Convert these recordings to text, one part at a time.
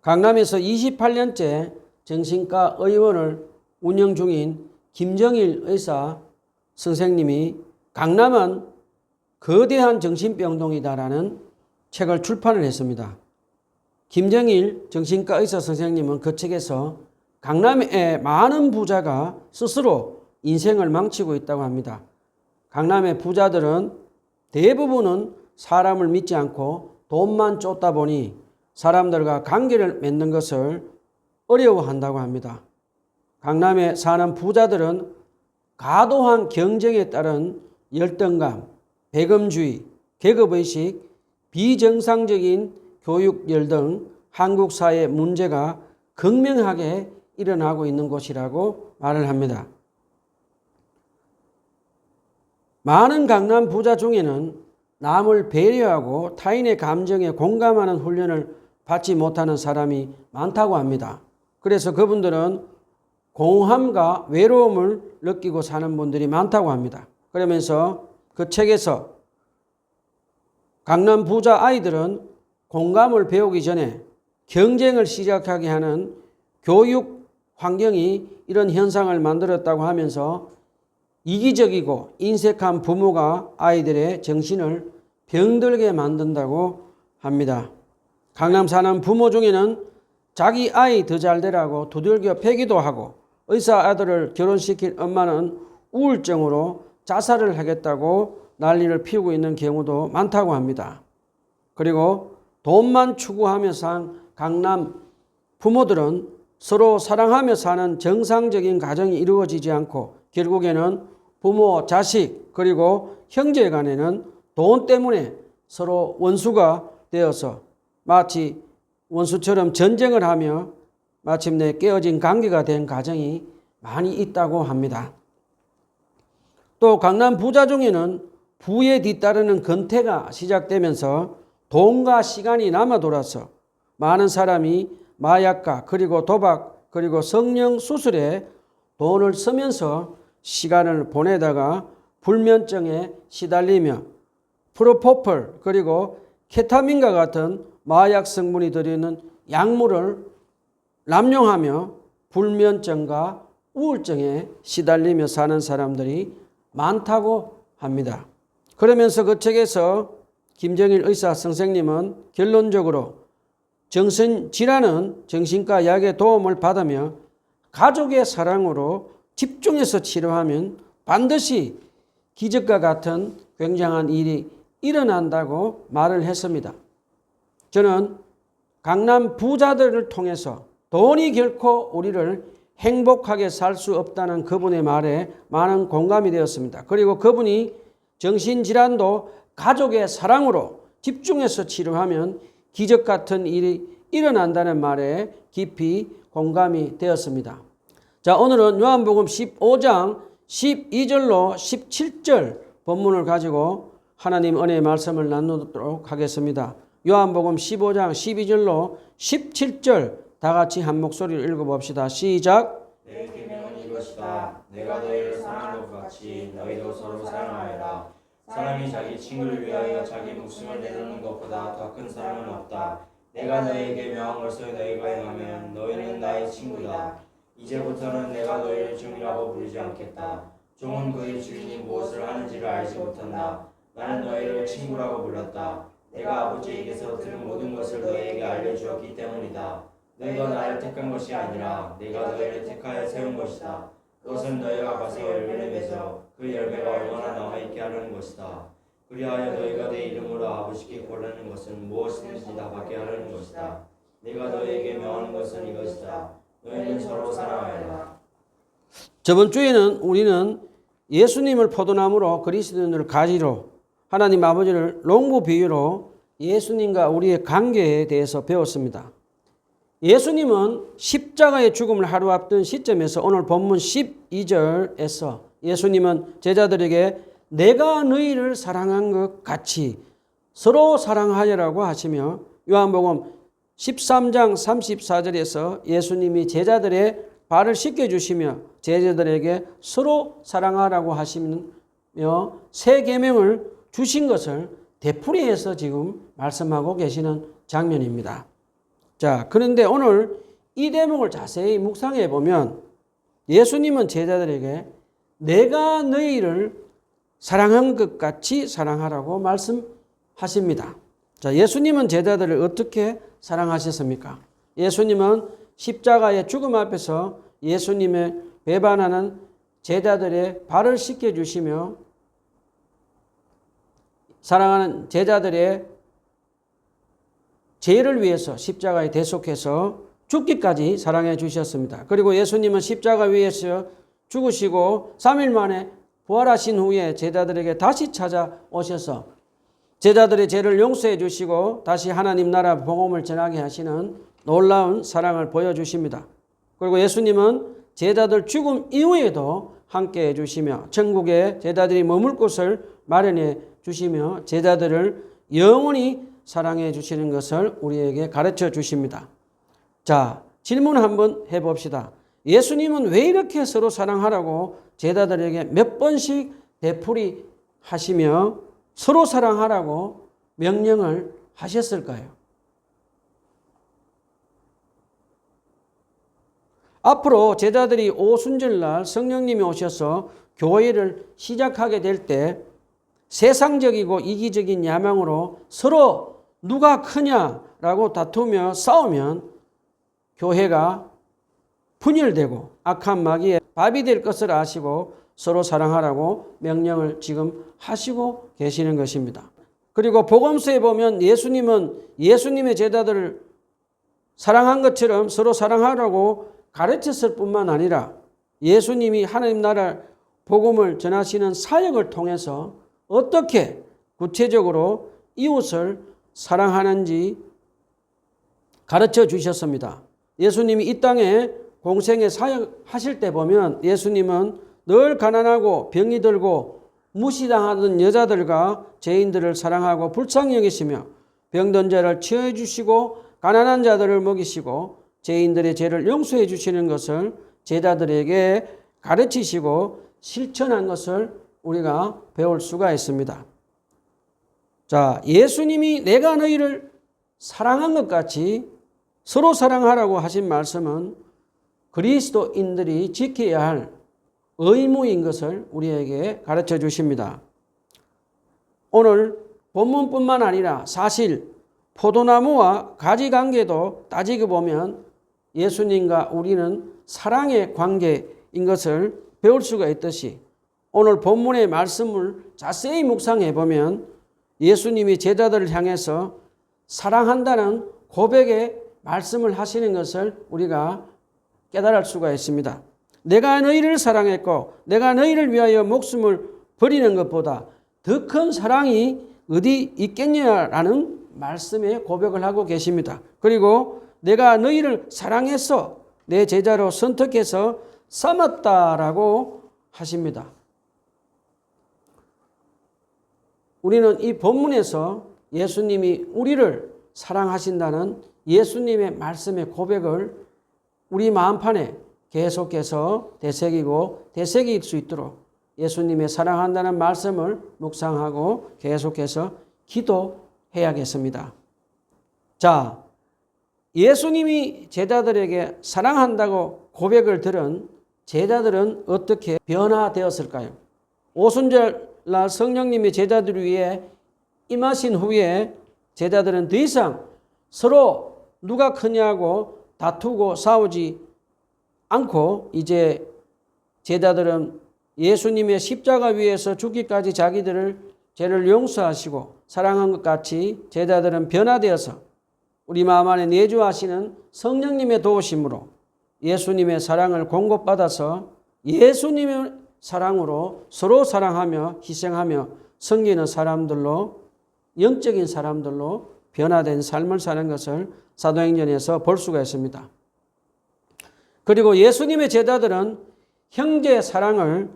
강남에서 28년째 정신과 의원을 운영 중인 김정일 의사 선생님이 강남은 거대한 정신병동이다라는 책을 출판을 했습니다. 김정일 정신과 의사 선생님은 그 책에서 강남의 많은 부자가 스스로 인생을 망치고 있다고 합니다. 강남의 부자들은 대부분은 사람을 믿지 않고 돈만 쫓다 보니 사람들과 관계를 맺는 것을 어려워한다고 합니다. 강남에 사는 부자들은 과도한 경쟁에 따른 열등감, 배금주의, 계급의식, 비정상적인 교육열 등 한국 사회 문제가 극명하게 일어나고 있는 곳이라고 말을 합니다. 많은 강남 부자 중에는 남을 배려하고 타인의 감정에 공감하는 훈련을 받지 못하는 사람이 많다고 합니다. 그래서 그분들은 공허함과 외로움을 느끼고 사는 분들이 많다고 합니다. 그러면서 그 책에서 강남 부자 아이들은 공감을 배우기 전에 경쟁을 시작하게 하는 교육 환경이 이런 현상을 만들었다고 하면서 이기적이고 인색한 부모가 아이들의 정신을 병들게 만든다고 합니다. 강남 사는 부모 중에는 자기 아이 더 잘되라고 두들겨 패기도 하고 의사 아들을 결혼시킨 엄마는 우울증으로 자살을 하겠다고 난리를 피우고 있는 경우도 많다고 합니다. 그리고 돈만 추구하며 산 강남 부모들은 서로 사랑하며 사는 정상적인 가정이 이루어지지 않고 결국에는 부모, 자식 그리고 형제 간에는 돈 때문에 서로 원수가 되어서 마치 원수처럼 전쟁을 하며 마침내 깨어진 관계가 된 가정이 많이 있다고 합니다. 또 강남 부자 중에는 부에 뒤따르는 건태가 시작되면서 돈과 시간이 남아 돌아서 많은 사람이 마약과 그리고 도박 그리고 성령 수술에 돈을 쓰면서 시간을 보내다가 불면증에 시달리며 프로포폴 그리고 케타민과 같은 마약 성분이 들어있는 약물을 남용하며 불면증과 우울증에 시달리며 사는 사람들이 많다고 합니다. 그러면서 그 책에서 김정일 의사 선생님은 결론적으로 정신질환은 정신과 약의 도움을 받으며 가족의 사랑으로 집중해서 치료하면 반드시 기적과 같은 굉장한 일이 일어난다고 말을 했습니다. 저는 강남 부자들을 통해서 돈이 결코 우리를 행복하게 살 수 없다는 그분의 말에 많은 공감이 되었습니다. 그리고 그분이 정신질환도 가족의 사랑으로 집중해서 치료하면 기적 같은 일이 일어난다는 말에 깊이 공감이 되었습니다. 자, 오늘은 요한복음 15장 12절로 17절 본문을 가지고 하나님 은혜의 말씀을 나누도록 하겠습니다. 요한복음 15장 12절로 17절 다 같이 한 목소리로 읽어봅시다. 시작. 내 계명은 이것이다. 내가 너희를 사랑한 것 같이 너희도 서로 사랑하여라. 사람이 자기 친구를 위하여 자기 목숨을 내놓는 것보다 더 큰 사랑은 없다. 내가 너희에게 명한 것을 너희가 행하면 너희는 나의 친구다. 이제부터는 내가 너희를 종이라고 부르지 않겠다. 종은 그의 주인이 무엇을 하는지를 알지 못한다. 나는 너희를 친구라고 불렀다. 내가 아버지에게서 들은 모든 것을 너희에게 알려주었기 때문이다. 너희가 나를 택한 것이 아니라 내가 너희를 택하여 세운 것이다. 그것은 너희가 가서 열매를 맺어 그 열매가 얼마나 남아있게 하려는 것이다. 그리하여 너희가 내 이름으로 아버지께 구하는 것은 무엇이든지 다 받게 하려는 것이다. 내가 너희에게 명하는 것은 이것이다. 너희는 서로 사랑하여라. 저번 주에는 우리는 예수님을 포도나무로 그리스도인을 가지로 하나님 아버지를 농부 비유로 예수님과 우리의 관계에 대해서 배웠습니다. 예수님은 십자가의 죽음을 하루 앞둔 시점에서 오늘 본문 12절에서 예수님은 제자들에게 내가 너희를 사랑한 것 같이 서로 사랑하여라고 하시며 요한복음 13장 34절에서 예수님이 제자들의 발을 씻겨주시며 제자들에게 서로 사랑하라고 하시며 새 계명을 주신 것을 되풀이해서 지금 말씀하고 계시는 장면입니다. 자, 그런데 오늘 이 대목을 자세히 묵상해 보면 예수님은 제자들에게 내가 너희를 사랑한 것 같이 사랑하라고 말씀하십니다. 자, 예수님은 제자들을 어떻게 사랑하셨습니까? 예수님은 십자가의 죽음 앞에서 예수님의 배반하는 제자들의 발을 씻겨주시며 사랑하는 제자들의 죄를 위해서 십자가에 대속해서 죽기까지 사랑해 주셨습니다. 그리고 예수님은 십자가 위에서 죽으시고 3일 만에 부활하신 후에 제자들에게 다시 찾아오셔서 제자들의 죄를 용서해 주시고 다시 하나님 나라 복음을 전하게 하시는 놀라운 사랑을 보여주십니다. 그리고 예수님은 제자들 죽음 이후에도 함께 해주시며 천국에 제자들이 머물 곳을 마련해 주시며 제자들을 영원히 사랑해 주시는 것을 우리에게 가르쳐 주십니다. 자, 질문 한번 해봅시다. 예수님은 왜 이렇게 서로 사랑하라고 제자들에게 몇 번씩 되풀이 하시며 서로 사랑하라고 명령을 하셨을까요? 앞으로 제자들이 오순절날 성령님이 오셔서 교회를 시작하게 될 때 세상적이고 이기적인 야망으로 서로 누가 크냐라고 다투며 싸우면 교회가 분열되고 악한 마귀의 밥이 될 것을 아시고 서로 사랑하라고 명령을 지금 하시고 계시는 것입니다. 그리고 복음서에 보면 예수님은 예수님의 제자들을 사랑한 것처럼 서로 사랑하라고 가르쳤을 뿐만 아니라 예수님이 하나님 나라 복음을 전하시는 사역을 통해서 어떻게 구체적으로 이웃을 사랑하는지 가르쳐 주셨습니다. 예수님이 이 땅에 공생에 사역하실 때 보면 예수님은 늘 가난하고 병이 들고 무시당하던 여자들과 죄인들을 사랑하고 불쌍히 여기시며 병든 자를 치유해 주시고 가난한 자들을 먹이시고 죄인들의 죄를 용서해 주시는 것을 제자들에게 가르치시고 실천한 것을 우리가 배울 수가 있습니다. 자, 예수님이 내가 너희를 사랑한 것 같이 서로 사랑하라고 하신 말씀은 그리스도인들이 지켜야 할 의무인 것을 우리에게 가르쳐 주십니다. 오늘 본문뿐만 아니라 사실 포도나무와 가지 관계도 따지고 보면 예수님과 우리는 사랑의 관계인 것을 배울 수가 있듯이 오늘 본문의 말씀을 자세히 묵상해 보면 예수님이 제자들을 향해서 사랑한다는 고백의 말씀을 하시는 것을 우리가 깨달을 수가 있습니다. 내가 너희를 사랑했고 내가 너희를 위하여 목숨을 버리는 것보다 더 큰 사랑이 어디 있겠냐라는 말씀의 고백을 하고 계십니다. 그리고 내가 너희를 사랑해서 내 제자로 선택해서 삼았다라고 하십니다. 우리는 이 본문에서 예수님이 우리를 사랑하신다는 예수님의 말씀의 고백을 우리 마음판에 계속해서 되새기고 되새길 수 있도록 예수님의 사랑한다는 말씀을 묵상하고 계속해서 기도해야겠습니다. 자, 예수님이 제자들에게 사랑한다고 고백을 들은 제자들은 어떻게 변화되었을까요? 오순절날 성령님이 제자들 위에 임하신 후에 제자들은 더 이상 서로 누가 크냐고 다투고 싸우지 않고 이제 제자들은 예수님의 십자가 위에서 죽기까지 자기들을 죄를 용서하시고 사랑한 것 같이 제자들은 변화되어서 우리 마음 안에 내주하시는 성령님의 도우심으로 예수님의 사랑을 공급받아서 예수님의 사랑으로 서로 사랑하며 희생하며 섬기는 사람들로 영적인 사람들로 변화된 삶을 사는 것을 사도행전에서 볼 수가 있습니다. 그리고 예수님의 제자들은 형제 사랑을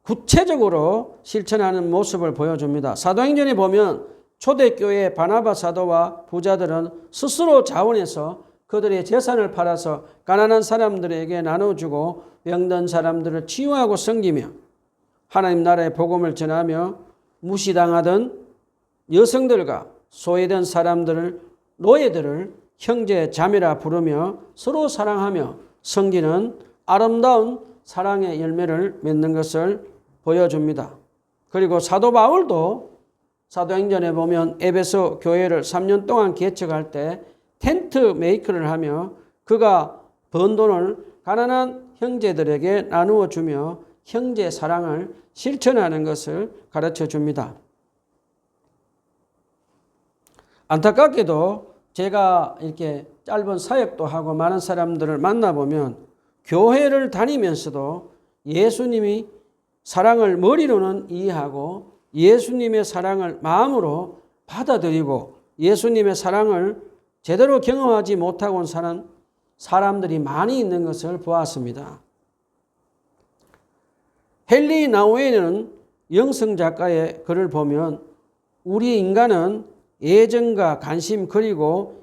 구체적으로 실천하는 모습을 보여줍니다. 사도행전에 보면 초대교회 바나바 사도와 부자들은 스스로 자원해서 그들의 재산을 팔아서 가난한 사람들에게 나눠주고 병든 사람들을 치유하고 섬기며 하나님 나라의 복음을 전하며 무시당하던 여성들과 소외된 사람들을 노예들을 형제 자매라 부르며 서로 사랑하며 섬기는 아름다운 사랑의 열매를 맺는 것을 보여줍니다. 그리고 사도 바울도 사도행전에 보면 에베소 교회를 3년 동안 개척할 때 텐트 메이커를 하며 그가 번 돈을 가난한 형제들에게 나누어 주며 형제 사랑을 실천하는 것을 가르쳐 줍니다. 안타깝게도 제가 이렇게 짧은 사역도 하고 많은 사람들을 만나보면 교회를 다니면서도 예수님이 사랑을 머리로는 이해하고 예수님의 사랑을 마음으로 받아들이고 예수님의 사랑을 제대로 경험하지 못하고 사는 사람들이 많이 있는 것을 보았습니다. 헨리 나우에는 영성 작가의 글을 보면 우리 인간은 애정과 관심 그리고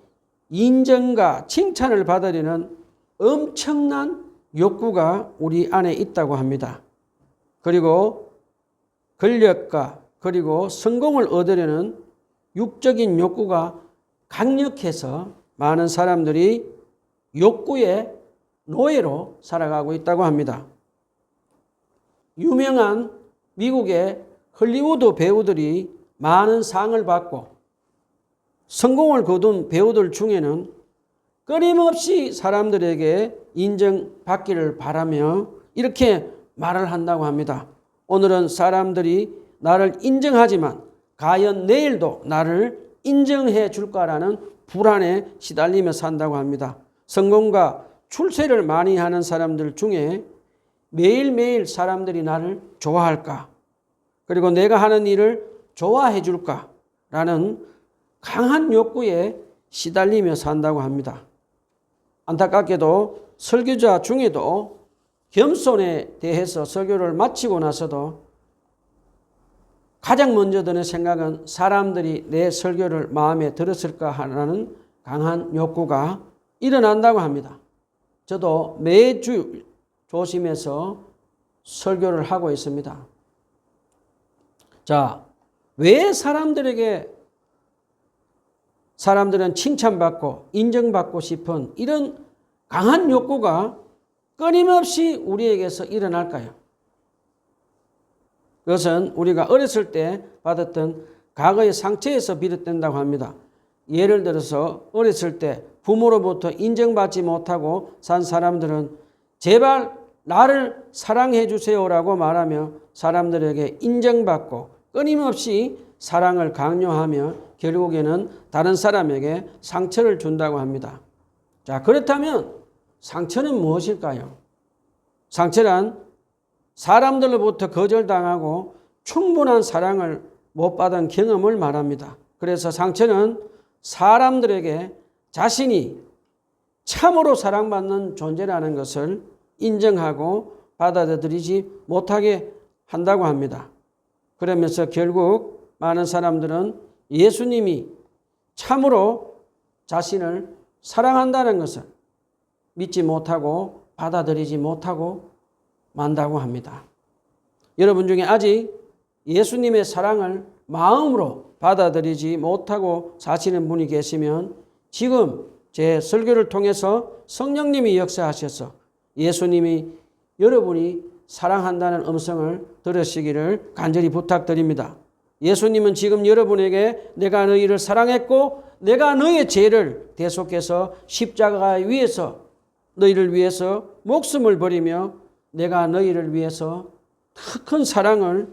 인정과 칭찬을 받으려는 엄청난 욕구가 우리 안에 있다고 합니다. 그리고 권력과 그리고 성공을 얻으려는 육적인 욕구가 강력해서 많은 사람들이 욕구의 노예로 살아가고 있다고 합니다. 유명한 미국의 헐리우드 배우들이 많은 상을 받고 성공을 거둔 배우들 중에는 끊임없이 사람들에게 인정받기를 바라며 이렇게 말을 한다고 합니다. 오늘은 사람들이 나를 인정하지만 과연 내일도 나를 인정해 줄까라는 불안에 시달리며 산다고 합니다. 성공과 출세를 많이 하는 사람들 중에 매일매일 사람들이 나를 좋아할까? 그리고 내가 하는 일을 좋아해 줄까라는 강한 욕구에 시달리며 산다고 합니다. 안타깝게도 설교자 중에도 겸손에 대해서 설교를 마치고 나서도 가장 먼저 드는 생각은 사람들이 내 설교를 마음에 들었을까 하는 강한 욕구가 일어난다고 합니다. 저도 매주 조심해서 설교를 하고 있습니다. 자, 왜 사람들은 칭찬받고 인정받고 싶은 이런 강한 욕구가 끊임없이 우리에게서 일어날까요? 그것은 우리가 어렸을 때 받았던 과거의 상처에서 비롯된다고 합니다. 예를 들어서 어렸을 때 부모로부터 인정받지 못하고 산 사람들은 제발 나를 사랑해 주세요라고 말하며 사람들에게 인정받고 끊임없이 사랑을 강요하며 결국에는 다른 사람에게 상처를 준다고 합니다. 자, 그렇다면 상처는 무엇일까요? 상처란 사람들로부터 거절당하고 충분한 사랑을 못 받은 경험을 말합니다. 그래서 상처는 사람들에게 자신이 참으로 사랑받는 존재라는 것을 인정하고 받아들이지 못하게 한다고 합니다. 그러면서 결국 많은 사람들은 예수님이 참으로 자신을 사랑한다는 것을 믿지 못하고 받아들이지 못하고 만다고 합니다. 여러분 중에 아직 예수님의 사랑을 마음으로 받아들이지 못하고 사시는 분이 계시면 지금 제 설교를 통해서 성령님이 역사하셔서 예수님이 여러분이 사랑한다는 음성을 들으시기를 간절히 부탁드립니다. 예수님은 지금 여러분에게 내가 너희를 사랑했고 내가 너희의 죄를 대속해서 십자가 위에서 너희를 위해서 목숨을 버리며 내가 너희를 위해서 더 큰 사랑을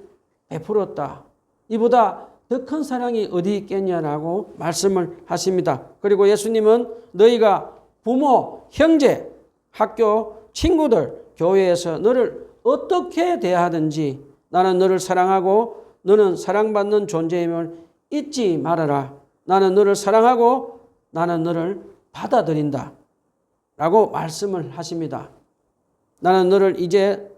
베풀었다. 이보다 더 큰 사랑이 어디 있겠냐라고 말씀을 하십니다. 그리고 예수님은 너희가 부모, 형제, 학교, 친구들, 교회에서 너를 어떻게 대하든지 나는 너를 사랑하고 너는 사랑받는 존재임을 잊지 말아라. 나는 너를 사랑하고 나는 너를 받아들인다. 라고 말씀을 하십니다. 나는 너를 이제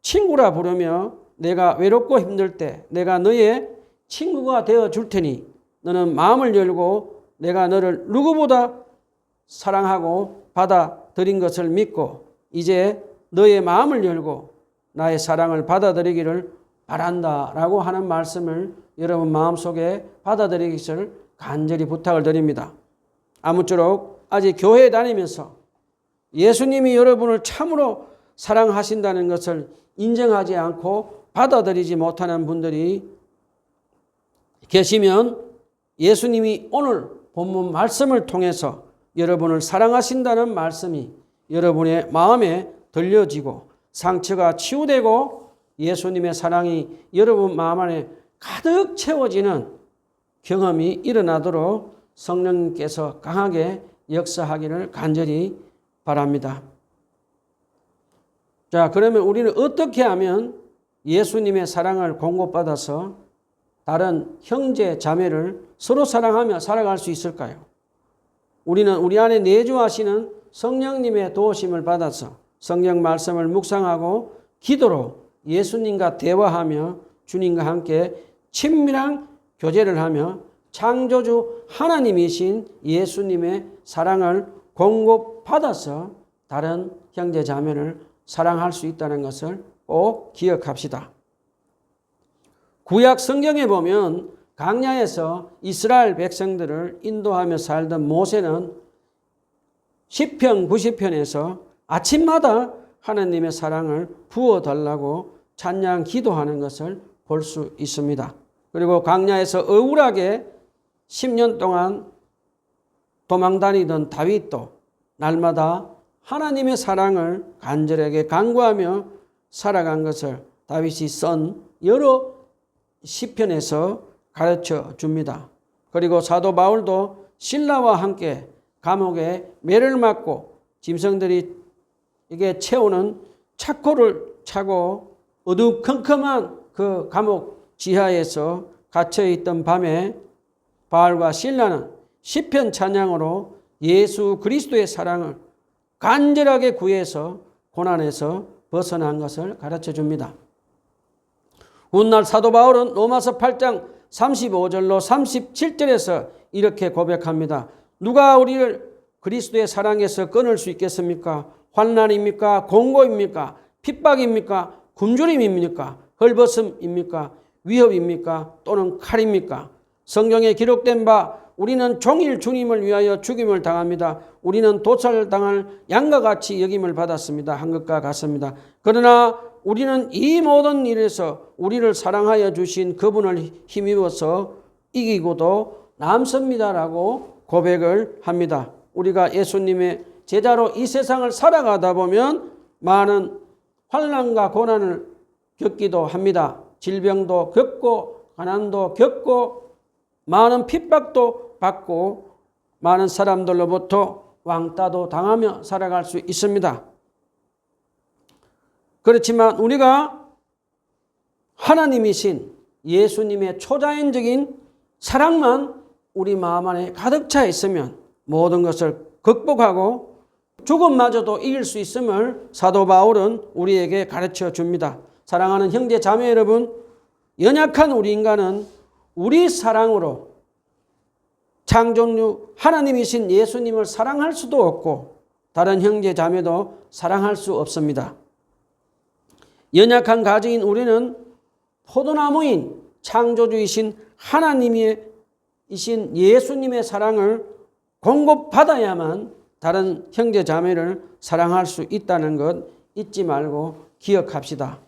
친구라 부르며 내가 외롭고 힘들 때 내가 너의 친구가 되어 줄 테니 너는 마음을 열고 내가 너를 누구보다 사랑하고 받아들인 것을 믿고 이제 너의 마음을 열고 나의 사랑을 받아들이기를 바란다 라고 하는 말씀을 여러분 마음속에 받아들이기를 간절히 부탁을 드립니다. 아무쪼록 아직 교회에 다니면서 예수님이 여러분을 참으로 사랑하신다는 것을 인정하지 않고 받아들이지 못하는 분들이 계시면 예수님이 오늘 본문 말씀을 통해서 여러분을 사랑하신다는 말씀이 여러분의 마음에 들려지고 상처가 치유되고 예수님의 사랑이 여러분 마음 안에 가득 채워지는 경험이 일어나도록 성령님께서 강하게 역사하기를 간절히 바랍니다. 자, 그러면 우리는 어떻게 하면 예수님의 사랑을 공급받아서 다른 형제 자매를 서로 사랑하며 살아갈 수 있을까요? 우리는 우리 안에 내주하시는 성령님의 도우심을 받아서 성경 말씀을 묵상하고 기도로 예수님과 대화하며 주님과 함께 친밀한 교제를 하며 창조주 하나님이신 예수님의 사랑을 공급받아서 다른 형제 자매를 사랑할 수 있다는 것을 꼭 기억합시다. 구약 성경에 보면 광야에서 이스라엘 백성들을 인도하며 살던 모세는 시편 90편에서 아침마다 하나님의 사랑을 부어달라고 찬양 기도하는 것을 볼 수 있습니다. 그리고 광야에서 억울하게 10년 동안 도망다니던 다윗도 날마다 하나님의 사랑을 간절하게 간구하며 살아간 것을 다윗이 쓴 여러 시편에서 가르쳐 줍니다. 그리고 사도 바울도 신라와 함께 감옥에 매를 맞고 짐승들이 이게 채우는 착고를 차고 어두컴컴한 그 감옥 지하에서 갇혀있던 밤에 바울과 신라는 시편 찬양으로 예수 그리스도의 사랑을 간절하게 구해서 고난에서 벗어난 것을 가르쳐 줍니다. 훗날 사도 바울은 로마서 8장 35절로 37절에서 이렇게 고백합니다. 누가 우리를 그리스도의 사랑에서 끊을 수 있겠습니까? 환난입니까? 공고입니까? 핍박입니까? 굶주림입니까? 헐벗음입니까? 위협입니까? 또는 칼입니까? 성경에 기록된 바 우리는 종일 주님을 위하여 죽임을 당합니다. 우리는 도살당할 양과 같이 여김을 받았습니다. 한 것과 같습니다. 그러나 우리는 이 모든 일에서 우리를 사랑하여 주신 그분을 힘입어서 이기고도 남습니다라고 고백을 합니다. 우리가 예수님의 제자로 이 세상을 살아가다 보면 많은 환난과 고난을 겪기도 합니다. 질병도 겪고 가난도 겪고 많은 핍박도 받고 많은 사람들로부터 왕따도 당하며 살아갈 수 있습니다. 그렇지만 우리가 하나님이신 예수님의 초자연적인 사랑만 우리 마음 안에 가득 차 있으면 모든 것을 극복하고 죽음마저도 이길 수 있음을 사도 바울은 우리에게 가르쳐 줍니다. 사랑하는 형제 자매 여러분, 연약한 우리 인간은 우리 사랑으로 창조주 하나님이신 예수님을 사랑할 수도 없고 다른 형제 자매도 사랑할 수 없습니다. 연약한 가정인 우리는 포도나무인 창조주이신 하나님이신 예수님의 사랑을 공급받아야만 다른 형제 자매를 사랑할 수 있다는 것 잊지 말고 기억합시다.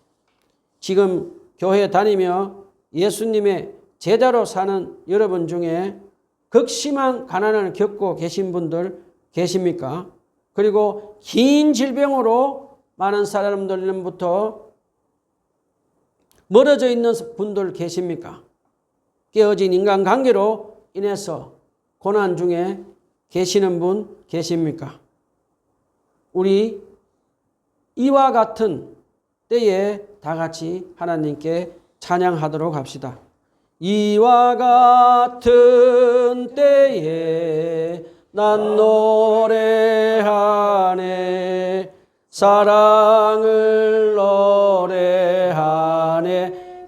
지금 교회 다니며 예수님의 제자로 사는 여러분 중에 극심한 가난을 겪고 계신 분들 계십니까? 그리고 긴 질병으로 많은 사람들로부터 멀어져 있는 분들 계십니까? 깨어진 인간관계로 인해서 고난 중에 계시는 분 계십니까? 우리 이와 같은 때에 다 같이 하나님께 찬양하도록 합시다. 이와 같은 때에 난 노래하네 사랑을 노래하네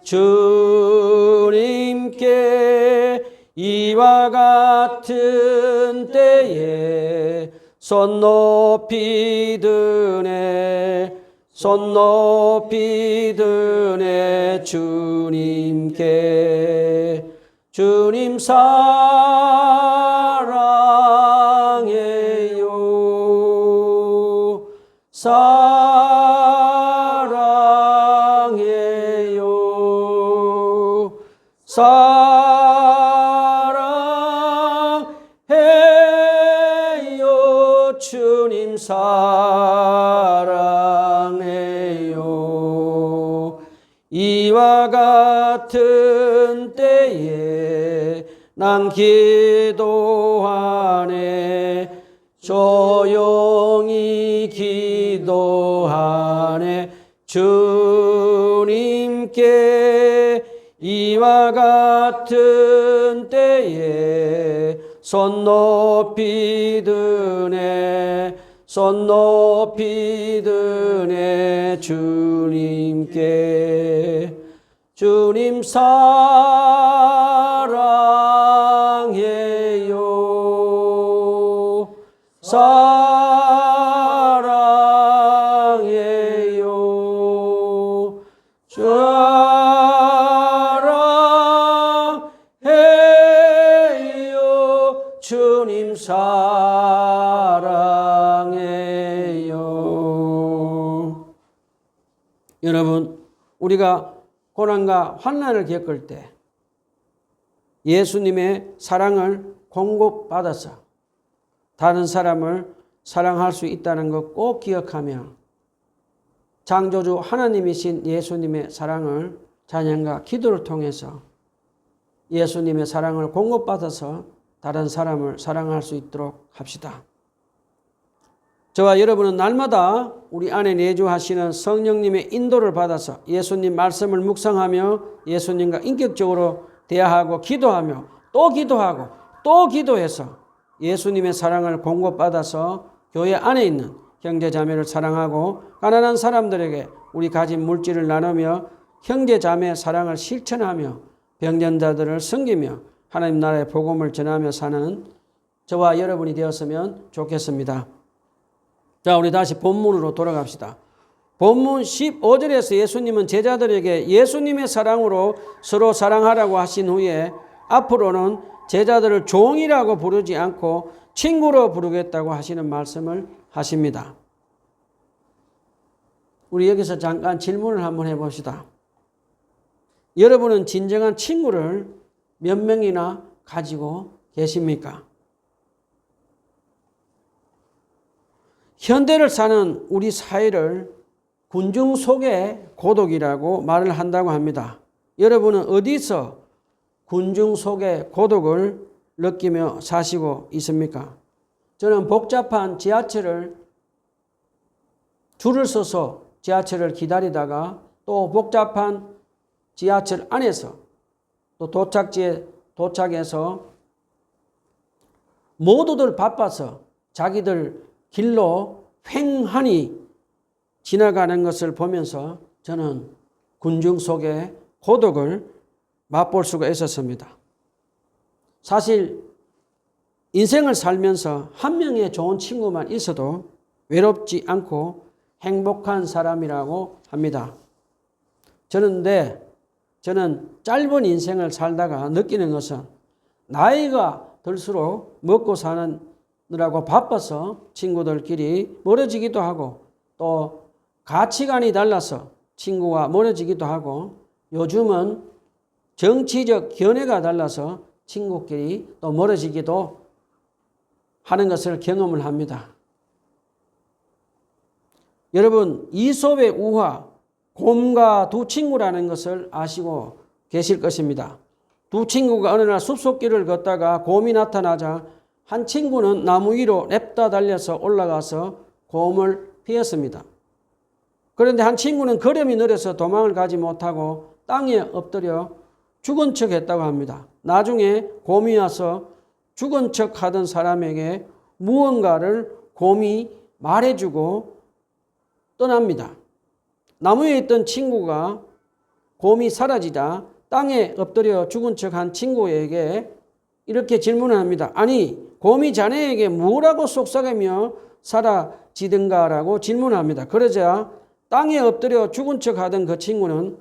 주님께 이와 같은 때에 손 높이 드네 손 높이 드네 주님께 주님 사랑해 사랑해요. 주님 사랑해요. 이와 같은 때에 난 기도하네. 조용히 기도하네. 주님께 이와 같은 때에 손 높이 드네. 손 높이 드네. 주님께. 주님 사랑해요. 사랑해요. 사랑해요. 주님 사랑해요. 여러분, 우리가 고난과 환난을 겪을 때 예수님의 사랑을 공급받아서 다른 사람을 사랑할 수 있다는 것 꼭 기억하며 창조주 하나님이신 예수님의 사랑을 찬양과 기도를 통해서 예수님의 사랑을 공급받아서 다른 사람을 사랑할 수 있도록 합시다. 저와 여러분은 날마다 우리 안에 내주하시는 성령님의 인도를 받아서 예수님 말씀을 묵상하며 예수님과 인격적으로 대화하고 기도하며 또 기도하고 또 기도해서 예수님의 사랑을 공급받아서 교회 안에 있는 형제 자매를 사랑하고 가난한 사람들에게 우리 가진 물질을 나누며 형제 자매의 사랑을 실천하며 병전자들을 섬기며 하나님 나라의 복음을 전하며 사는 저와 여러분이 되었으면 좋겠습니다. 자, 우리 다시 본문으로 돌아갑시다. 본문 15절에서 예수님은 제자들에게 예수님의 사랑으로 서로 사랑하라고 하신 후에 앞으로는 제자들을 종이라고 부르지 않고 친구로 부르겠다고 하시는 말씀을 하십니다. 우리 여기서 잠깐 질문을 한번 해봅시다. 여러분은 진정한 친구를 몇 명이나 가지고 계십니까? 현대를 사는 우리 사회를 군중 속의 고독이라고 말을 한다고 합니다. 여러분은 어디서 군중 속의 고독을 느끼며 사시고 있습니까? 저는 복잡한 지하철을 줄을 서서 지하철을 기다리다가 또 복잡한 지하철 안에서 또 도착지에 도착해서 모두들 바빠서 자기들 길로 횡하니 지나가는 것을 보면서 저는 군중 속의 고독을 맛볼 수가 있었습니다. 사실 인생을 살면서 한 명의 좋은 친구만 있어도 외롭지 않고 행복한 사람이라고 합니다. 저는 짧은 인생을 살다가 느끼는 것은 나이가 들수록 먹고 사느라고 바빠서 친구들끼리 멀어지기도 하고 또 가치관이 달라서 친구와 멀어지기도 하고 요즘은 정치적 견해가 달라서 친구끼리 또 멀어지기도 하는 것을 경험을 합니다. 여러분, 이솝의 우화, 곰과 두 친구라는 것을 아시고 계실 것입니다. 두 친구가 어느 날 숲속길을 걷다가 곰이 나타나자 한 친구는 나무 위로 냅다 달려서 올라가서 곰을 피했습니다. 그런데 한 친구는 걸음이 느려서 도망을 가지 못하고 땅에 엎드려 죽은 척 했다고 합니다. 나중에 곰이 와서 죽은 척 하던 사람에게 무언가를 곰이 말해주고 떠납니다. 나무에 있던 친구가 곰이 사라지자 땅에 엎드려 죽은 척 한 친구에게 이렇게 질문을 합니다. 아니, 곰이 자네에게 뭐라고 속삭이며 사라지든가라고 질문합니다. 그러자 땅에 엎드려 죽은 척 하던 그 친구는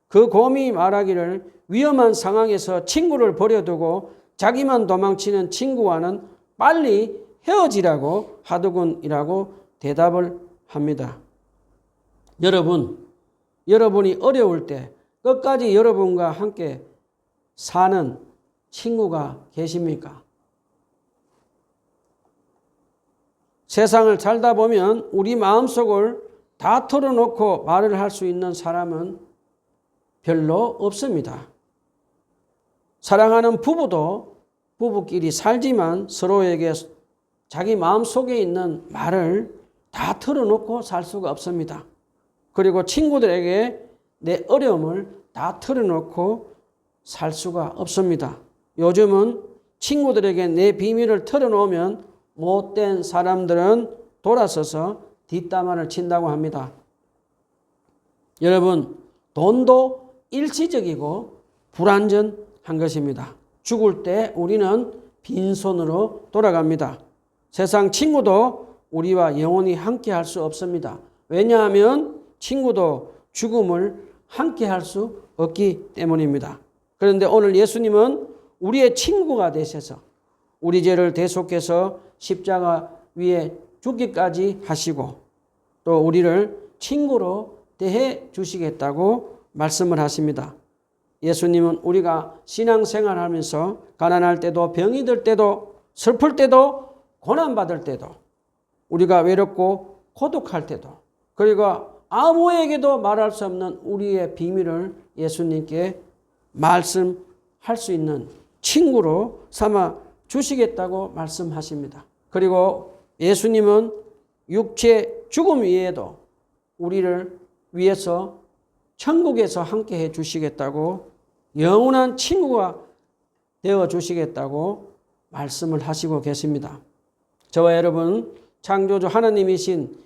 그 곰이 말하기를 위험한 상황에서 친구를 버려두고 자기만 도망치는 친구와는 빨리 헤어지라고 하더군이라고 대답을 합니다. 여러분이 어려울 때 끝까지 여러분과 함께 사는 친구가 계십니까? 세상을 살다 보면 우리 마음속을 다 털어놓고 말을 할 수 있는 사람은 별로 없습니다. 사랑하는 부부도 부부끼리 살지만 서로에게 자기 마음속에 있는 말을 다 털어놓고 살 수가 없습니다. 그리고 친구들에게 내 어려움을 다 털어놓고 살 수가 없습니다. 요즘은 친구들에게 내 비밀을 털어놓으면 못된 사람들은 돌아서서 뒷담화를 친다고 합니다. 여러분, 돈도 일시적이고 불완전한 것입니다. 죽을 때 우리는 빈손으로 돌아갑니다. 세상 친구도 우리와 영원히 함께 할 수 없습니다. 왜냐하면 친구도 죽음을 함께 할 수 없기 때문입니다. 그런데 오늘 예수님은 우리의 친구가 되셔서 우리 죄를 대속해서 십자가 위에 죽기까지 하시고 또 우리를 친구로 대해 주시겠다고 말씀을 하십니다. 예수님은 우리가 신앙생활하면서 가난할 때도 병이 들 때도 슬플 때도 고난받을 때도 우리가 외롭고 고독할 때도 그리고 아무에게도 말할 수 없는 우리의 비밀을 예수님께 말씀할 수 있는 친구로 삼아 주시겠다고 말씀하십니다. 그리고 예수님은 육체 죽음 위에도 우리를 위해서 천국에서 함께 해 주시겠다고 영원한 친구가 되어 주시겠다고 말씀을 하시고 계십니다. 저와 여러분, 창조주 하나님이신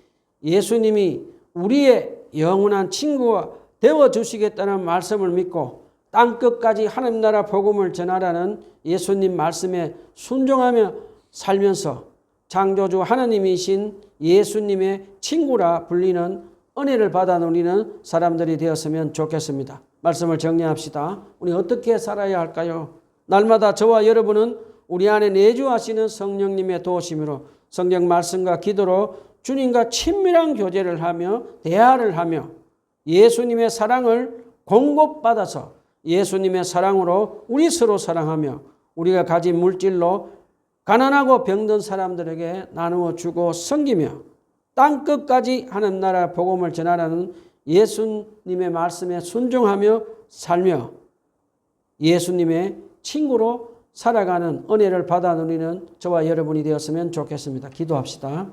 예수님이 우리의 영원한 친구가 되어 주시겠다는 말씀을 믿고 땅끝까지 하나님 나라 복음을 전하라는 예수님 말씀에 순종하며 살면서 창조주 하나님이신 예수님의 친구라 불리는 은혜를 받아 누리는 사람들이 되었으면 좋겠습니다. 말씀을 정리합시다. 우리 어떻게 살아야 할까요? 날마다 저와 여러분은 우리 안에 내주하시는 성령님의 도우심으로 성경 말씀과 기도로 주님과 친밀한 교제를 하며 대화를 하며 예수님의 사랑을 공급받아서 예수님의 사랑으로 우리 서로 사랑하며 우리가 가진 물질로 가난하고 병든 사람들에게 나누어 주고 섬기며 땅끝까지 하나님 나라 복음을 전하라는 예수님의 말씀에 순종하며 살며 예수님의 친구로 살아가는 은혜를 받아 누리는 저와 여러분이 되었으면 좋겠습니다. 기도합시다.